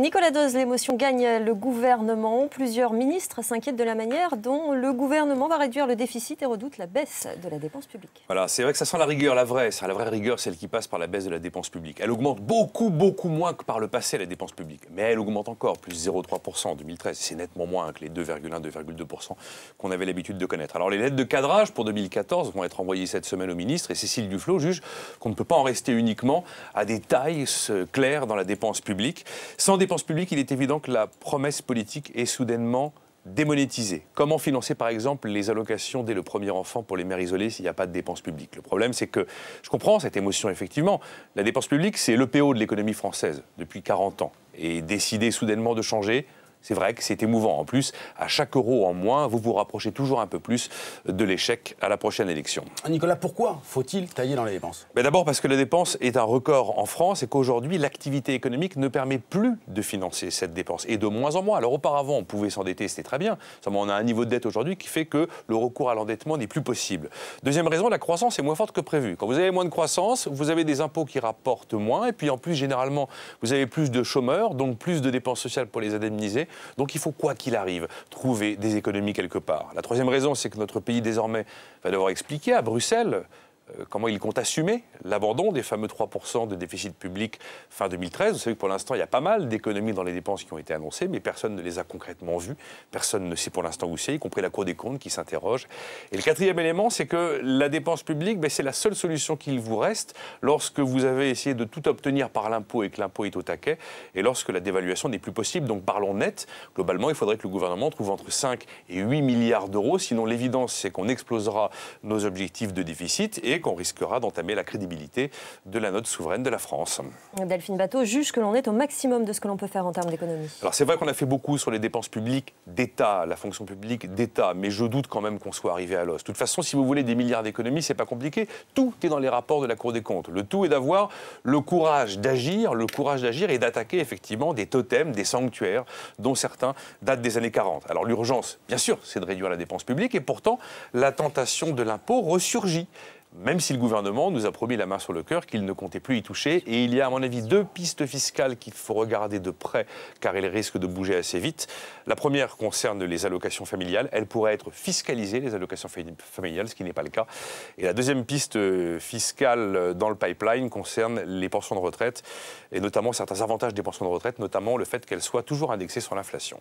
Nicolas Dose, l'émotion gagne le gouvernement. Plusieurs ministres s'inquiètent de la manière dont le gouvernement va réduire le déficit et redoutent la baisse de la dépense publique. Voilà, c'est vrai que ça sent la rigueur, la vraie rigueur, celle qui passe par la baisse de la dépense publique. Elle augmente beaucoup moins que par le passé, la dépense publique. Mais elle augmente encore, plus 0,3% en 2013. C'est nettement moins que les 2,1, 2,2% qu'on avait l'habitude de connaître. Alors les lettres de cadrage pour 2014 vont être envoyées cette semaine au ministre et Cécile Duflot juge qu'on ne peut pas en rester uniquement à des tailles claires dans la dépense publique. Sans dépense publique, il est évident que la promesse politique est soudainement démonétisée. Comment financer par exemple les allocations dès le premier enfant pour les mères isolées s'il n'y a pas de dépense publique? Le problème c'est que, je comprends cette émotion effectivement, la dépense publique c'est l'EPO de l'économie française depuis 40 ans. Et décider soudainement de changer, c'est vrai que c'est émouvant. En plus, à chaque euro en moins, vous vous rapprochez toujours un peu plus de l'échec à la prochaine élection. Nicolas, pourquoi faut-il tailler dans les dépenses? D'abord parce que la dépense est un record en France et qu'aujourd'hui, l'activité économique ne permet plus de financer cette dépense. Et de moins en moins. Alors auparavant, on pouvait s'endetter, c'était très bien. Seulement, on a un niveau de dette aujourd'hui qui fait que le recours à l'endettement n'est plus possible. Deuxième raison, la croissance est moins forte que prévu. Quand vous avez moins de croissance, vous avez des impôts qui rapportent moins. Et puis en plus, généralement, vous avez plus de chômeurs, donc plus de dépenses sociales pour les indemniser. Donc il faut, quoi qu'il arrive, trouver des économies quelque part. La troisième raison, c'est que notre pays, désormais, va devoir expliquer à Bruxelles comment il compte assumer l'abandon des fameux 3% de déficit public fin 2013. Vous savez que pour l'instant, il y a pas mal d'économies dans les dépenses qui ont été annoncées, mais personne ne les a concrètement vues. Personne ne sait pour l'instant où c'est, y compris la Cour des comptes qui s'interroge. Et le quatrième élément, c'est que la dépense publique, c'est la seule solution qu'il vous reste lorsque vous avez essayé de tout obtenir par l'impôt et que l'impôt est au taquet, et lorsque la dévaluation n'est plus possible. Donc parlons net, globalement, il faudrait que le gouvernement trouve entre 5 et 8 milliards d'euros. Sinon, l'évidence, c'est qu'on explosera nos objectifs de déficit et qu'on risquera d'entamer la crédibilité de la note souveraine de la France. Delphine Batho juge que l'on est au maximum de ce que l'on peut faire en termes d'économie. Alors c'est vrai qu'on a fait beaucoup sur les dépenses publiques d'État, la fonction publique d'État, mais je doute quand même qu'on soit arrivé à l'os. De toute façon, si vous voulez des milliards d'économies, c'est pas compliqué. Tout est dans les rapports de la Cour des comptes. Le tout est d'avoir le courage d'agir et d'attaquer effectivement des totems, des sanctuaires, dont certains datent des années 40. Alors l'urgence, bien sûr, c'est de réduire la dépense publique, et pourtant la tentation de l'impôt ressurgit. Même si le gouvernement nous a promis la main sur le cœur qu'il ne comptait plus y toucher. Et il y a, à mon avis, deux pistes fiscales qu'il faut regarder de près, car elles risquent de bouger assez vite. La première concerne les allocations familiales. Elles pourraient être fiscalisées, les allocations familiales, ce qui n'est pas le cas. Et la deuxième piste fiscale dans le pipeline concerne les pensions de retraite, et notamment certains avantages des pensions de retraite, notamment le fait qu'elles soient toujours indexées sur l'inflation.